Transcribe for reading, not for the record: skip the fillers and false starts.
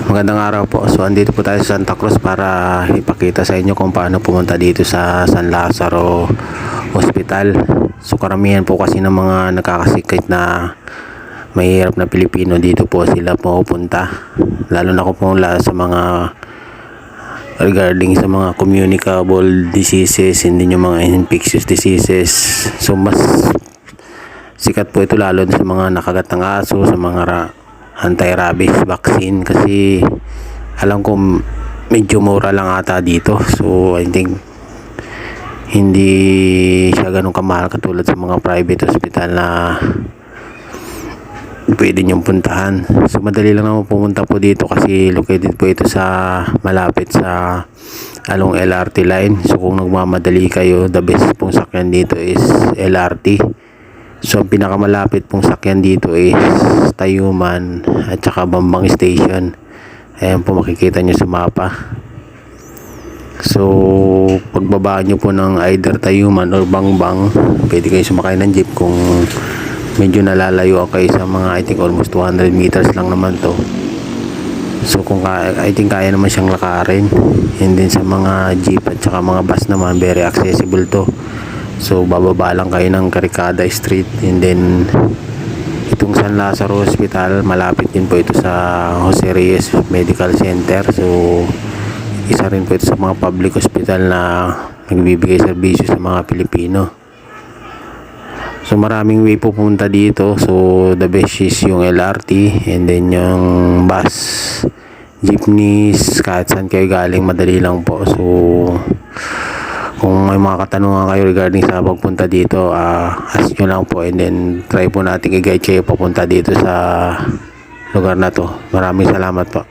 Magandang araw po. So andito po tayo sa Santa Cruz para ipakita sa inyo kung paano pumunta dito sa San Lazaro Hospital. So karamihan po kasi ng mga nakakasikit na mahirap na Pilipino dito po sila pupunta. Lalo na po sa mga regarding sa mga communicable diseases, hindi yung mga infectious diseases. So mas sikat po ito lalo sa mga nakagat ng aso, sa mga anti-rabies vaccine, kasi alam ko medyo mura lang ata dito. So I think hindi siya ganun kamahal katulad sa mga private hospital na pwede niyong puntahan. So madali lang naman pumunta po dito kasi located po ito sa malapit sa along LRT line. So kung nagmamadali kayo, the best pong sakyan dito is LRT. So ang pinakamalapit pong sakyan dito is Tayuman at saka Bambang Station. Ayan po, makikita nyo sa mapa. So pagbaba nyo po ng either Tayuman or Bambang, pwede kayo sumakay ng jeep kung medyo nalalayo kayo sa mga, I think almost 200 meters lang naman to. So kung I think kaya naman siyang lakarin. And then sa mga jeep at saka mga bus naman, very accessible to. So bababa lang kayo ng Caricada Street, and then itong San Lazaro Hospital, malapit din po ito sa Jose Reyes Medical Center. So isa rin po ito sa mga public hospital na nagbibigay serbisyo sa mga Pilipino. So maraming way po pumunta dito. So the best is yung LRT, and then yung bus, jeepneys, kahit saan kayo galing, madali lang po. So kung may mga katanungan kayo regarding sa pagpunta dito, ask nyo lang po, and then try po natin i-guide kayo papunta dito sa lugar na to. Maraming salamat po.